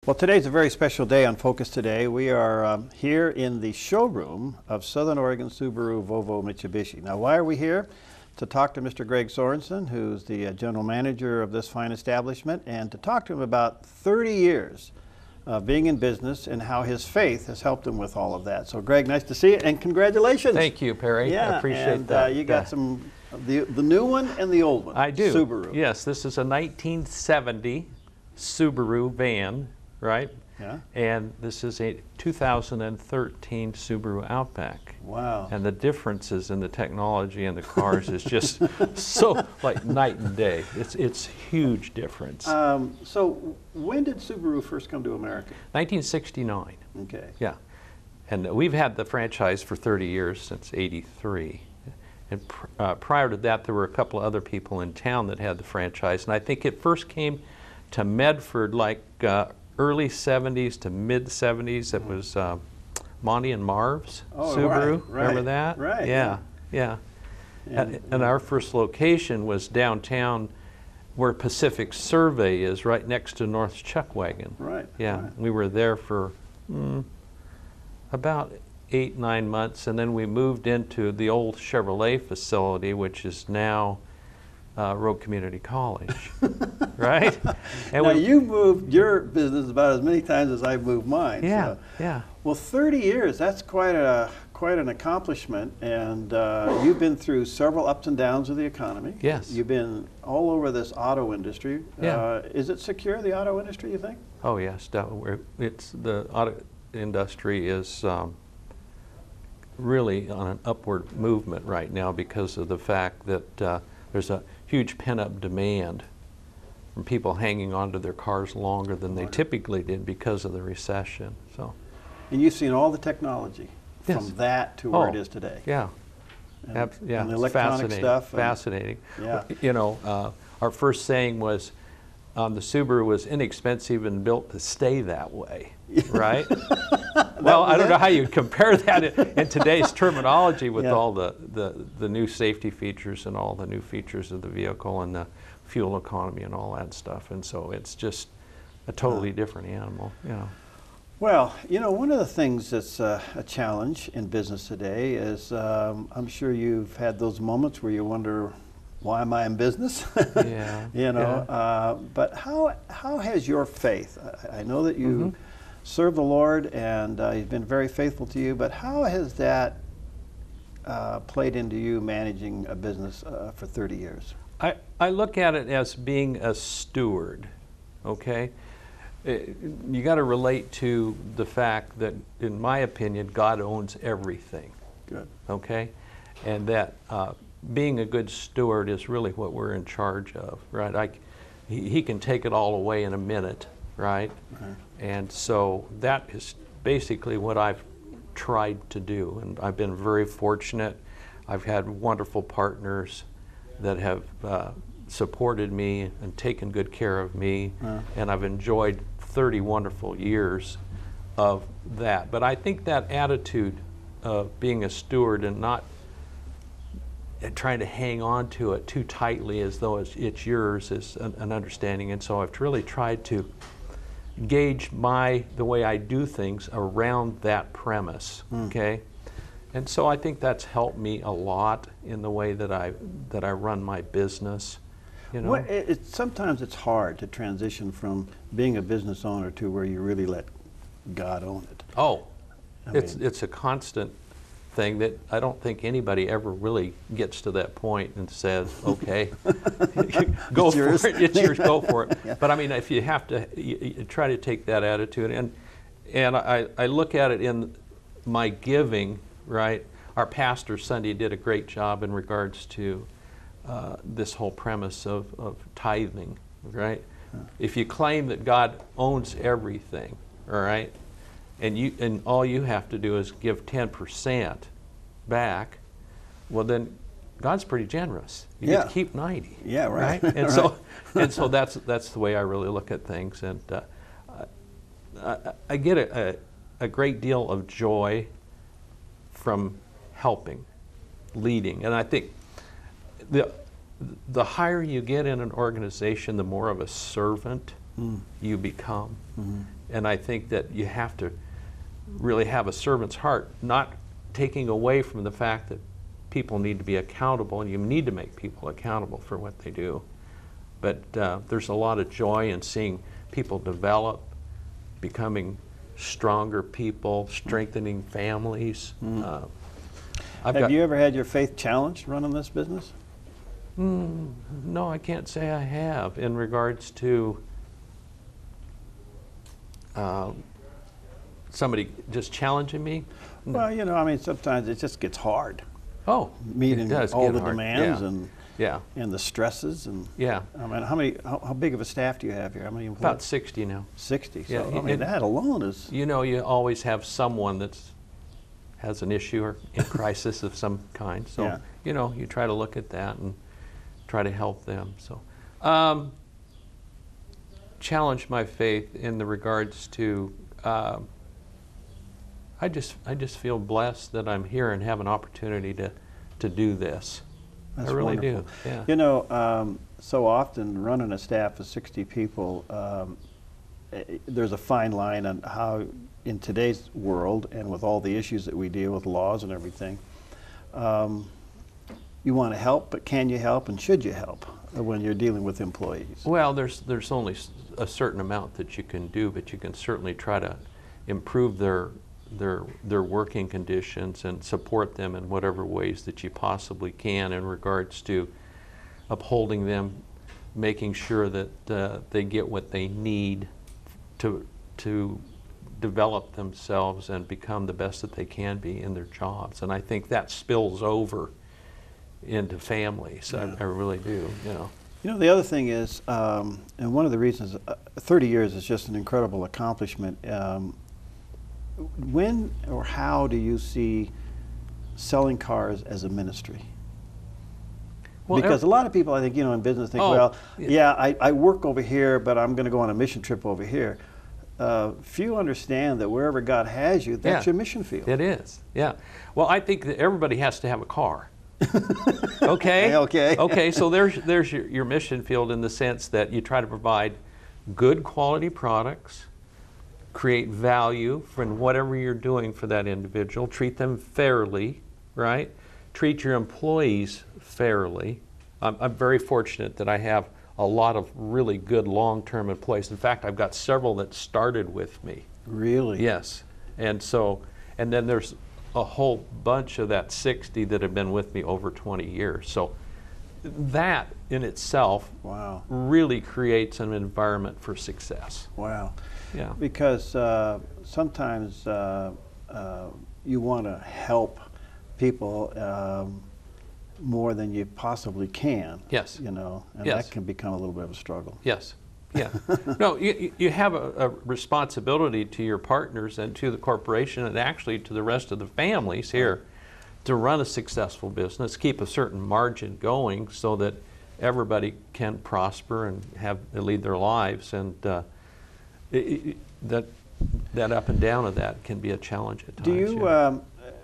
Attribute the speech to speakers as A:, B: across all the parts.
A: Well, today's a very special day on Focus Today. We are here in the showroom of Southern Oregon Subaru, Volvo, Mitsubishi. Now, why are we here? To talk to Mr. Gregg Sorensen, who's the general manager of this fine establishment, and to talk to him about 30 years of being in business and how his faith has helped him with all of that. So, Gregg, nice to see you, and congratulations.
B: Thank you, Perry.
A: Yeah,
B: I appreciate that.
A: You got the new one and the old one.
B: I do.
A: Subaru.
B: Yes, this is a 1970 Subaru van, right?
A: Yeah.
B: And this is a 2013 Subaru Outback.
A: Wow.
B: And the differences in the technology in the cars is just so like night and day. It's huge difference.
A: So when did Subaru first come to America?
B: 1969.
A: Okay.
B: Yeah. And we've had the franchise for 30 years, since '83. And prior to that, there were a couple of other people in town that had the franchise. And I think it first came to Medford like early 70s to mid 70s. It was Monty and Marv's Subaru.
A: Right,
B: Remember that?
A: Right.
B: Yeah. And our first location was downtown where Pacific Survey is, right next to North Chuckwagon.
A: Right.
B: Yeah.
A: Right.
B: We were there for about 8-9 months, and then we moved into the old Chevrolet facility, which is now Road Community College, right? And
A: now you moved your business about as many times as I've moved mine.
B: Yeah,
A: so.
B: yeah.
A: Well, 30 years, that's quite an accomplishment, and you've been through several ups and downs of the economy.
B: Yes.
A: You've been all over this auto industry.
B: Yeah.
A: Is it secure, the auto industry, you think?
B: Oh yes, it's the auto industry is really on an upward movement right now because of the fact that there's a huge pent-up demand from people hanging on to their cars longer than they typically did because of the recession. So.
A: And you've seen all the technology
B: Yes.
A: from that to where it is today.
B: Yeah.
A: And,
B: Yeah.
A: and the
B: It's
A: electronic stuff.
B: Fascinating.
A: Yeah.
B: You know, our first saying was, the Subaru was inexpensive and built to stay that way, right? Well, I don't know how you compare that in today's terminology with all the new safety features and all the new features of the vehicle and the fuel economy and all that stuff. And so it's just a totally different animal, you know.
A: Well, you know, one of the things that's a challenge in business today is I'm sure you've had those moments where you wonder, why am I in business?
B: Yeah.
A: You know,
B: yeah.
A: But how has your faith, I know that you serve the Lord and He's been very faithful to you, but how has that played into you managing a business for 30 years?
B: I look at it as being a steward, okay? You got to relate to the fact that, in my opinion, God owns everything.
A: Good. Okay?
B: And that being a good steward is really what we're in charge of, right? He can take it all away in a minute, right? And so that is basically what I've tried to do, and I've been very fortunate. I've had wonderful partners that have supported me and taken good care of me, and I've enjoyed 30 wonderful years of that. But I think that attitude of being a steward and not trying to hang on to it too tightly as though it's yours is an understanding. And so I've really tried to gauge the way I do things around that premise, okay? And so I think that's helped me a lot in the way that I run my business. You know?
A: Well, sometimes it's hard to transition from being a business owner to where you really let God own it.
B: Oh, it's a constant thing that I don't think anybody ever really gets to that point and says, okay, go for it, it's yours, go for it. Yeah. But I mean, if you have to, you try to take that attitude, and I look at it in my giving, right? Our pastor Sunday did a great job in regards to this whole premise of tithing, right? If you claim that God owns everything, all right, and all you have to do is give 10% back, well then God's pretty generous. You get to keep 90.
A: Yeah, right.
B: And so that's the way I really look at things, and I get a great deal of joy from helping, leading, and I think the higher you get in an organization, the more of a servant you become. And I think that you have to really have a servant's heart, not taking away from the fact that people need to be accountable, and you need to make people accountable for what they do. But there's a lot of joy in seeing people develop, becoming stronger people, strengthening families.
A: Have you ever had your faith challenged running this business?
B: No, I can't say I have in regards to somebody just challenging me.
A: Well, you know, I mean, sometimes it just gets hard.
B: Oh,
A: meeting
B: it does
A: all
B: get
A: the
B: hard.
A: demands
B: Yeah.
A: and the stresses and
B: Yeah.
A: I mean, how big of a staff do you have here? How many employees?
B: About 60 now.
A: 60. So
B: Yeah,
A: I mean, that alone is.
B: You know, you always have someone that's has an issue or in crisis of some kind. So,
A: Yeah.
B: you know, you try to look at that and try to help them. So, challenge my faith in the regards to. I just feel blessed that I'm here and have an opportunity to do this.
A: That's
B: I really
A: wonderful.
B: do. Yeah.
A: You know, so often running a staff of 60 people, there's a fine line on how, in today's world and with all the issues that we deal with, laws and everything, you want to help, but can you help and should you help when you're dealing with employees?
B: Well, there's only a certain amount that you can do, but you can certainly try to improve their working conditions and support them in whatever ways that you possibly can in regards to upholding them, making sure that they get what they need to develop themselves and become the best that they can be in their jobs. And I think that spills over into families.
A: Yeah.
B: I really do, you know.
A: You know, the other thing is, and one of the reasons, 30 years is just an incredible accomplishment. When or how do you see selling cars as a ministry?
B: Well,
A: Because a lot of people, I think, you know, in business think, well, yeah, I work over here, but I'm going to go on a mission trip over here. Few understand that wherever God has you, that's your mission field.
B: It is, yeah. Well, I think that everybody has to have a car. Okay?
A: Okay.
B: Okay, so there's your mission field in the sense that you try to provide good quality products, create value from whatever you're doing for that individual, treat them fairly, right? Treat your employees fairly. I'm very fortunate that I have a lot of really good long-term employees. In fact, I've got several that started with me.
A: Really?
B: Yes. And then there's a whole bunch of that 60 that have been with me over 20 years. So that in itself really creates an environment for success.
A: Wow.
B: Yeah.
A: Because sometimes you want to help people more than you possibly can.
B: Yes.
A: You know, and
B: Yes.
A: that can become a little bit of a struggle.
B: Yes. Yeah. No, you have a responsibility to your partners and to the corporation and actually to the rest of the families here to run a successful business, keep a certain margin going so that everybody can prosper and lead their lives, and that up and down of that can be a challenge at times.
A: Do you,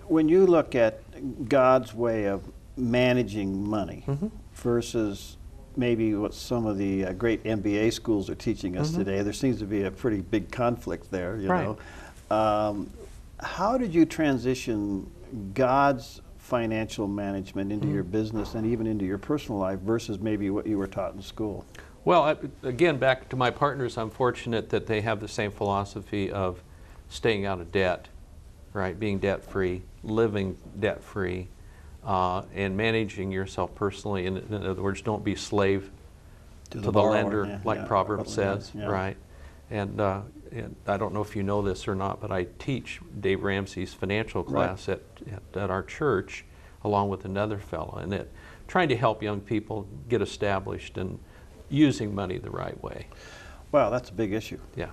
A: when you look at God's way of managing money versus maybe what some of the great MBA schools are teaching us today, there seems to be a pretty big conflict there, you know. How did you transition God's financial management into your business and even into your personal life versus maybe what you were taught in school?
B: Well, again, back to my partners, I'm fortunate that they have the same philosophy of staying out of debt, right? Being debt-free, living debt-free, and managing yourself personally. In other words, don't be slave to the
A: borrower,
B: lender, like Proverbs says, right? And I don't know if you know this or not, but I teach Dave Ramsey's financial class at our church, along with another fellow, and trying to help young people get established and using money the right way.
A: Well, that's a big issue.
B: Yeah.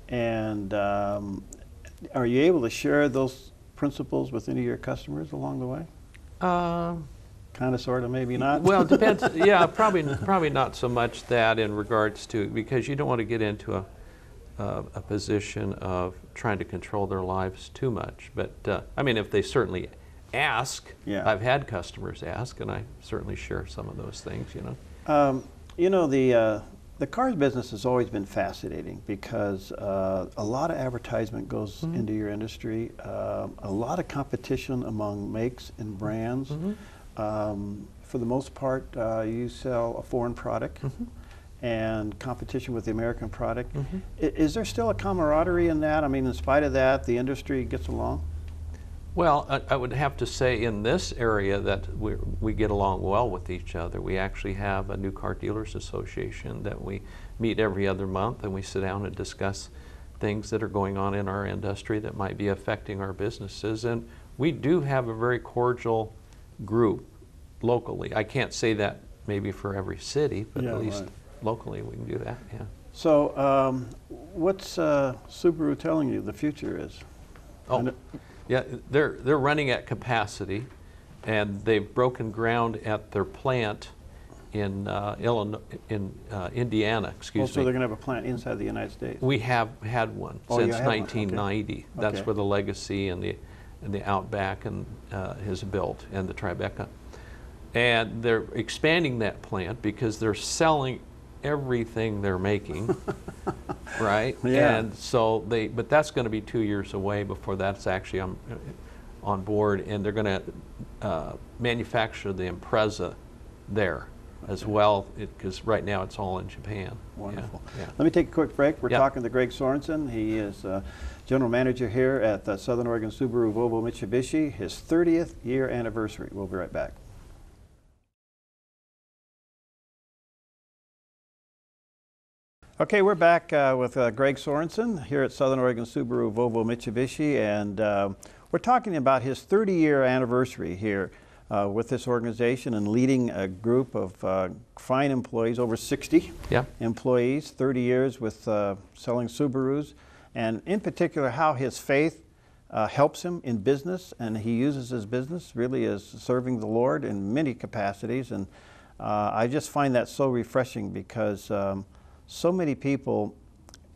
A: And are you able to share those principles with any of your customers along the way? Kind of, sort of, maybe not?
B: Well, it depends. Yeah, probably not so much that in regards to, because you don't want to get into a position of trying to control their lives too much. But, I mean, if they certainly ask, I've had customers ask, and I certainly share some of those things, you know.
A: You know, the The cars business has always been fascinating because a lot of advertisement goes into your industry, a lot of competition among makes and brands. For the most part, you sell a foreign product and competition with the American product. Is there still a camaraderie in that? I mean, in spite of that, the industry gets along?
B: Well, I would have to say in this area that we get along well with each other. We actually have a New Car Dealers Association that we meet every other month, and we sit down and discuss things that are going on in our industry that might be affecting our businesses. And we do have a very cordial group locally. I can't say that maybe for every city, but at least locally we can do that, yeah.
A: So what's Subaru telling you the future is?
B: Oh. Yeah, they're running at capacity, and they've broken ground at their plant in Indiana. Excuse me.
A: So they're going to have a plant inside the United States.
B: We have had one since 1990.
A: Okay.
B: That's
A: Okay.
B: where the Legacy and the Outback and is built, and the Tribeca. And they're expanding that plant because they're selling everything they're making. Right?
A: Yeah.
B: And so but that's going to be 2 years away before that's actually on board, and they're going to manufacture the Impreza there as well, because right now it's all in Japan.
A: Wonderful.
B: Yeah.
A: Let me take a quick break. We're
B: Yeah.
A: talking to Gregg Sorensen. He is General Manager here at the Southern Oregon Subaru Volvo Mitsubishi, his 30th year anniversary. We'll be right back. Okay, we're back with Gregg Sorensen here at Southern Oregon Subaru Volvo Mitsubishi, and we're talking about his 30-year anniversary here with this organization and leading a group of fine employees, over 60 employees, 30 years with selling Subarus, and in particular how his faith helps him in business, and he uses his business really as serving the Lord in many capacities, and I just find that so refreshing because so many people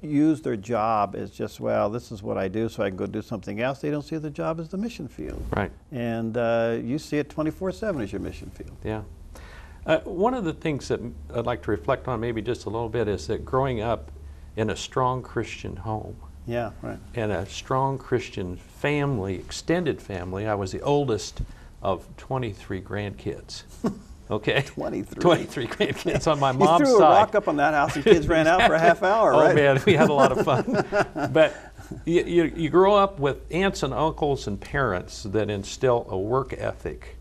A: use their job as just, well, this is what I do so I can go do something else. They don't see the job as the mission field.
B: Right.
A: And you see it 24/7 as your mission field.
B: Yeah. One of the things that I'd like to reflect on maybe just a little bit is that growing up in a strong Christian home,
A: yeah, right,
B: and a strong Christian family, extended family, I was the oldest of 23 grandkids. Okay. 23 grandkids on my mom's side.
A: You threw a rock up on that house and kids ran out for a half hour, right?
B: Oh man, we had a lot of fun. But you grow up with aunts and uncles and parents that instill a work ethic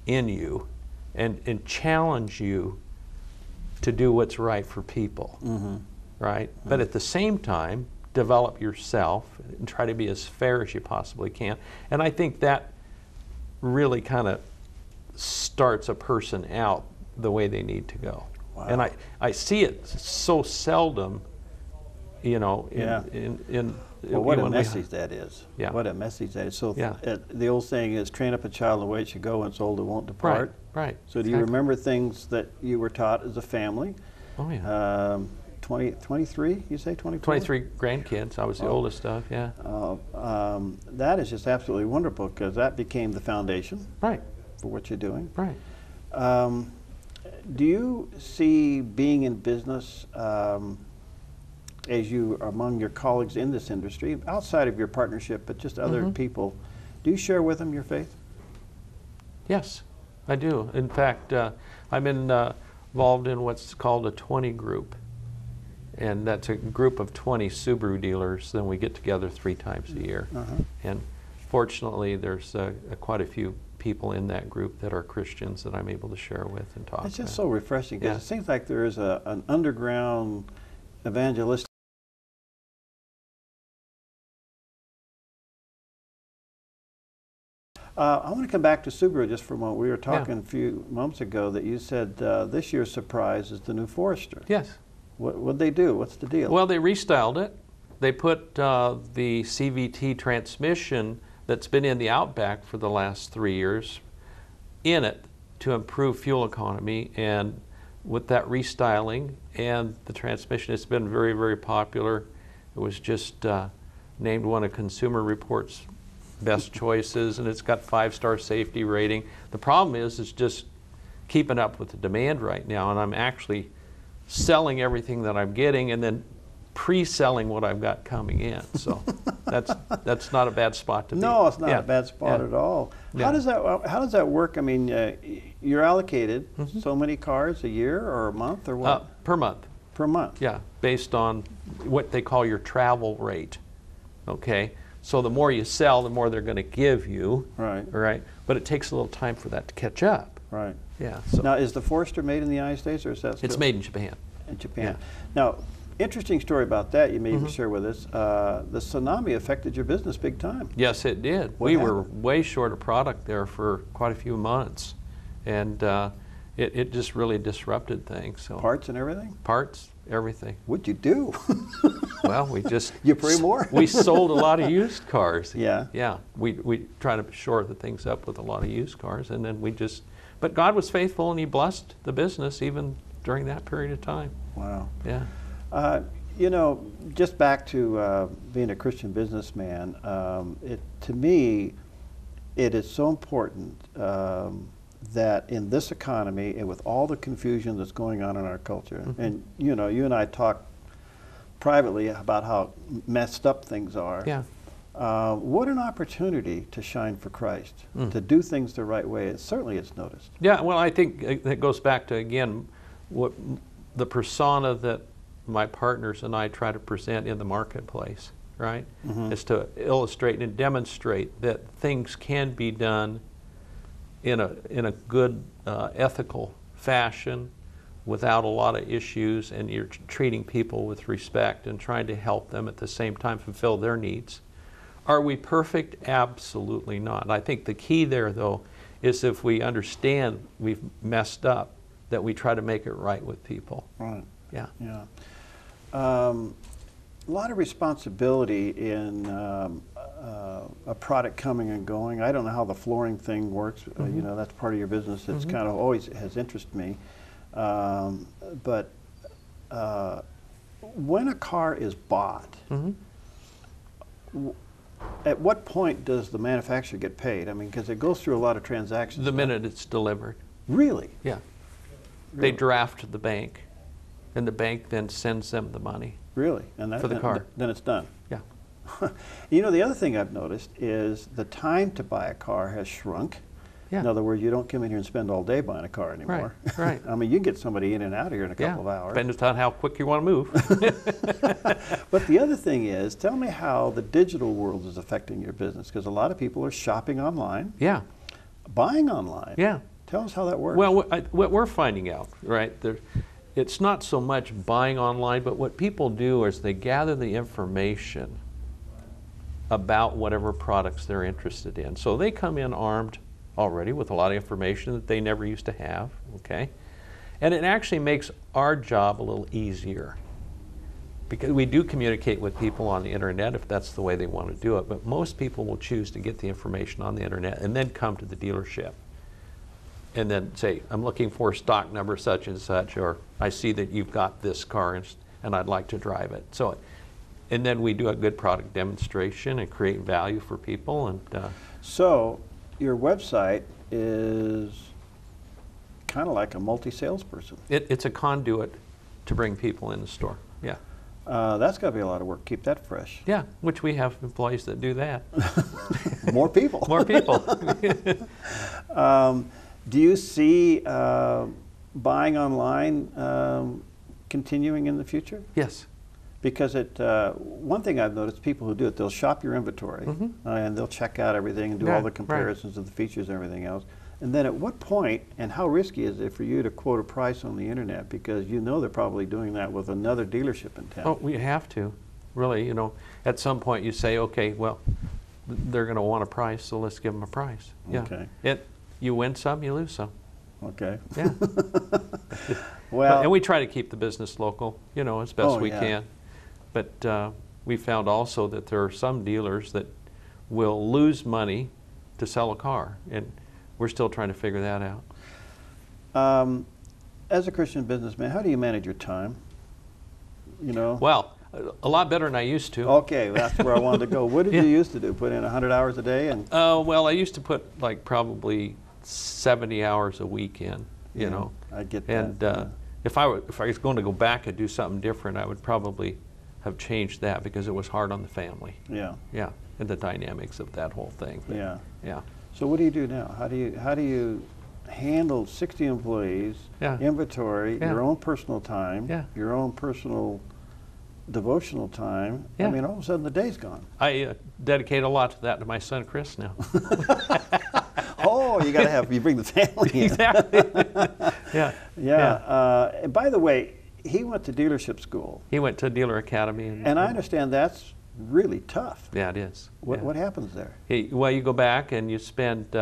B: in you and challenge you to do what's right for people, right? But at the same time, develop yourself and try to be as fair as you possibly can. And I think that really kind of starts a person out the way they need to go.
A: Wow.
B: And I see it so seldom, you know,
A: well, what a message that is.
B: Yeah.
A: What a message that is. So
B: Yeah.
A: the old saying is, train up a child in the way it should go, and it's old it won't depart.
B: Right.
A: So do you remember things that you were taught as a family?
B: Oh yeah.
A: 23, you say 24?
B: 23 grandkids. I was the oldest of, yeah.
A: That is just absolutely wonderful because that became the foundation
B: Right.
A: for what you're doing.
B: Right.
A: Do you see being in business as you are among your colleagues in this industry, outside of your partnership, but just other people, do you share with them your faith?
B: Yes, I do. In fact, I'm involved in what's called a 20 group. And that's a group of 20 Subaru dealers. Then we get together 3 times a year. And fortunately, there's quite a few people in that group that are Christians that I'm able to share with and talk
A: It's just
B: with.
A: so refreshing because it seems like there is an underground evangelistic. I want to come back to Subaru just for a moment. We were talking a few moments ago that you said this year's surprise is the new Forester.
B: Yes.
A: What'd they do? What's the deal?
B: Well, they restyled it. They put the CVT transmission that's been in the Outback for the last 3 years in it to improve fuel economy, and with that restyling and the transmission, it's been very, very popular. It was just named one of Consumer Reports' best choices, and it's got 5-star safety rating. The problem is it's just keeping up with the demand right now, and I'm actually selling everything that I'm getting and then pre-selling what I've got coming in. So that's not a bad spot to be.
A: No, it's not a bad spot at all.
B: Yeah.
A: How does that work? I mean, you're allocated so many cars a year or a month or what?
B: Per month.
A: Per month.
B: Yeah, based on what they call your travel rate. Okay, so the more you sell, the more they're going to give you.
A: Right.
B: Right. But it takes a little time for that to catch up.
A: Right.
B: Yeah. So
A: Now, is the Forester made in the United States, or is that still?
B: it's made in Japan.
A: In Japan.
B: Yeah.
A: Now, interesting story about that. You may even share with us. The tsunami affected your business big time.
B: Yes, it did. We were way short of product there for quite a few months, and it just really disrupted things. So
A: Parts and everything.
B: parts, everything.
A: What'd you do?
B: Well, we just
A: You pray more.
B: we sold a lot of used cars.
A: Yeah.
B: Yeah. We try to shore the things up with a lot of used cars, and then but God was faithful, and He blessed the business even during that period of time.
A: Wow.
B: Yeah.
A: You know, just back to being a Christian businessman, to me, it is so important that in this economy and with all the confusion that's going on in our culture, and you know, you and I talk privately about how messed up things are.
B: Yeah.
A: What an opportunity to shine for Christ, to do things the right way. Certainly it's noticed.
B: Yeah, well, I think it goes back to, again, what the persona that my partners and I try to present in the marketplace, right? Is to illustrate and demonstrate that things can be done in a good, ethical fashion without a lot of issues, and you're treating people with respect and trying to help them at the same time fulfill their needs. Are we perfect? Absolutely not. I think the key there, though, is if we understand we've messed up, that we try to make it right with people.
A: Right.
B: Yeah.
A: Yeah. A lot of responsibility in a product coming and going. I don't know how the flooring thing works. You know, that's part of your business. It's kind of always has interested me. But when a car is bought, at what point does the manufacturer get paid? I mean, because it goes through a lot of transactions.
B: The minute it's delivered.
A: Really?
B: Yeah.
A: Really?
B: They draft the bank, and the bank then sends them the money.
A: Really? And
B: For the car.
A: Then it's done.
B: Yeah.
A: You know, the other thing I've noticed is the time to buy a car has shrunk.
B: Yeah.
A: In other words, you don't come in here and spend all day buying a car anymore.
B: Right.
A: I mean, you can get somebody in and out of here in a couple of hours.
B: Depends on how quick you want to move.
A: But the other thing is, tell me how the digital world is affecting your business, because a lot of people are shopping online,
B: Yeah.
A: buying online.
B: Yeah.
A: Tell us how that works.
B: Well, what we're finding out, right, it's not so much buying online, but what people do is they gather the information about whatever products they're interested in. So they come in armed already with a lot of information that they never used to have, okay? And it actually makes our job a little easier, because we do communicate with people on the internet if that's the way they want to do it, but most people will choose to get the information on the internet and then come to the dealership and then say, I'm looking for stock number such and such, or I see that you've got this car and I'd like to drive it. So, and then we do a good product demonstration and create value for people. And
A: so your website is kind of like a multi-salesperson.
B: it's a conduit to bring people in the store. Yeah.
A: That's got to be a lot of work. Keep that fresh.
B: Yeah, which we have employees that do that.
A: More people.
B: More people.
A: Do you see buying online continuing in the future?
B: Yes.
A: Because one thing I've noticed, people who do it, they'll shop your inventory and they'll check out everything and do all the comparisons of the features and everything else. And then at what point, and how risky is it for you to quote a price on the internet? Because you know they're probably doing that with another dealership in town.
B: Oh, we have to, really. You know, at some point you say, okay, well, they're going to want a price, so let's give them a price. Yeah.
A: Okay.
B: You win some, you lose some.
A: Okay.
B: Yeah.
A: Well,
B: and we try to keep the business local, you know, as best we can. But we found also that there are some dealers that will lose money to sell a car, and we're still trying to figure that out.
A: As a Christian businessman, how do you manage your time? You know.
B: Well, a lot better than I used to.
A: Okay, that's where I wanted to go. What did you used to do? Put in 100 hours a day? And
B: well, I used to put like probably 70 hours a week in, you know.
A: I get
B: that. And if I was going to go back and do something different, I would probably have changed that because it was hard on the family.
A: Yeah.
B: Yeah, and the dynamics of that whole thing. But,
A: Yeah.
B: Yeah.
A: So what do you do now? How do you handle 60 employees,
B: Yeah.
A: inventory,
B: Yeah.
A: your own personal time,
B: Yeah.
A: your own personal devotional time?
B: Yeah.
A: I mean, all of a sudden the day's gone.
B: I dedicate a lot to that to my son Chris now.
A: Oh, you bring the family in.
B: Exactly. Yeah.
A: Yeah. And by the way, he went to dealership school.
B: He went to Dealer Academy.
A: And I understand that's really tough.
B: Yeah, it is.
A: What happens there?
B: Well, you go back and you spend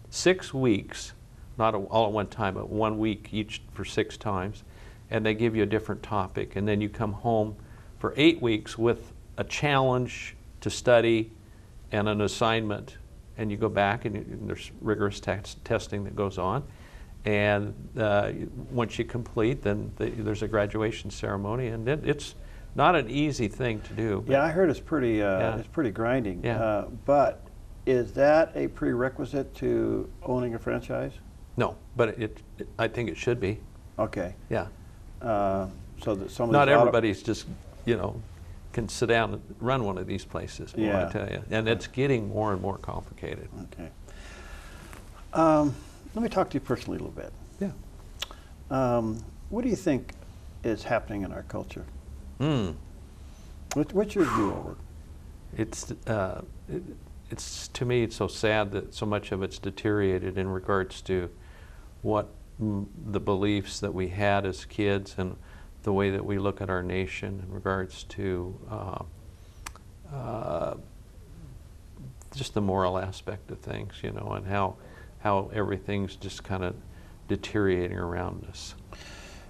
B: 6 weeks, not all at one time, but 1 week each for 6 times, and they give you a different topic. And then you come home for 8 weeks with a challenge to study and an assignment. And you go back and there's rigorous testing that goes on. And once you complete, then there's a graduation ceremony, and it's not an easy thing to do.
A: Yeah, I heard it's pretty grinding.
B: Yeah.
A: But is that a prerequisite to owning a franchise?
B: No, but I think it should be.
A: Okay.
B: Yeah.
A: So that some of
B: Not
A: these
B: everybody's just, can sit down and run one of these places,
A: Yeah.
B: I tell you. And it's getting more and more complicated.
A: Okay. Let me talk to you personally a little bit.
B: Yeah.
A: What do you think is happening in our culture?
B: Mm.
A: What's your view of it?
B: It's to me, it's so sad that so much of it's deteriorated in regards to what the beliefs that we had as kids and the way that we look at our nation in regards to just the moral aspect of things, and how everything's just kind of deteriorating around us.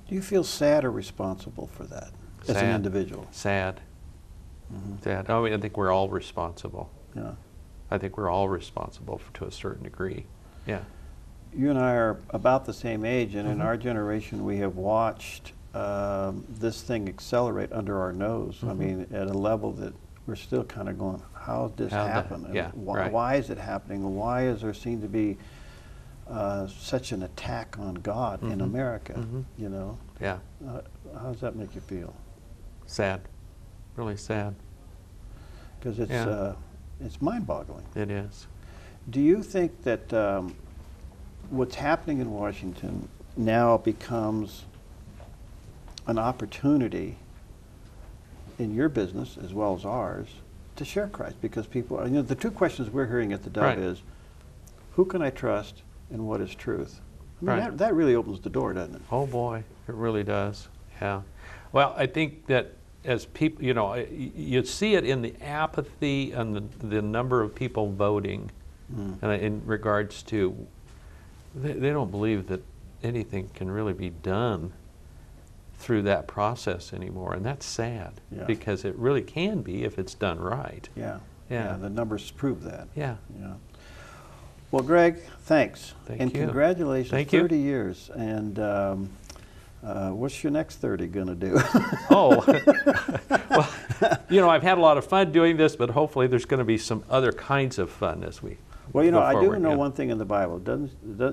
A: Do you feel sad or responsible for that as an individual?
B: Sad. Sad. I mean, I think we're all responsible.
A: Yeah.
B: I think we're all responsible to a certain degree. Yeah.
A: You and I are about the same age, and in our generation we have watched this thing accelerate under our nose. I mean, at a level that we're still kind of going, how did this happen?
B: Yeah, right.
A: Why is it happening? Why is there seem to be such an attack on God in America?
B: Yeah.
A: How does that make you feel?
B: Sad. Really sad.
A: Because it's mind-boggling.
B: It is.
A: Do you think that what's happening in Washington now becomes an opportunity in your business as well as ours to share Christ? Because people, the two questions we're hearing at the Dove is, who can I trust and what is truth? I mean, that really opens the door, doesn't it?
B: Oh boy, it really does. Yeah. Well, I think that as people, you see it in the apathy and the number of people voting in regards to, they don't believe that anything can really be done through that process anymore, and that's sad because it really can be if it's done right.
A: Yeah.
B: Yeah.
A: The numbers prove that.
B: Yeah.
A: Yeah. Well, Gregg, thanks.
B: Thank
A: and
B: you.
A: Congratulations,
B: Thank you.
A: 30 years. And what's your next 30 going to do?
B: Oh, well, I've had a lot of fun doing this, but hopefully there's going to be some other kinds of fun as we
A: Well,
B: go
A: I
B: forward.
A: do know one thing in the Bible.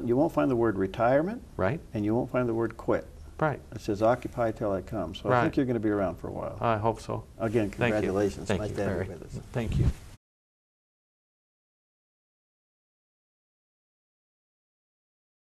A: You won't find the word retirement,
B: Right?
A: and you won't find the word quit.
B: Right.
A: It says occupy till I come. So I think you're going to be around for a while.
B: I hope so.
A: Again,
B: Thank you.
A: congratulations.
B: Thank
A: Nice
B: you,
A: to have you
B: Barry.
A: with us.
B: Thank you.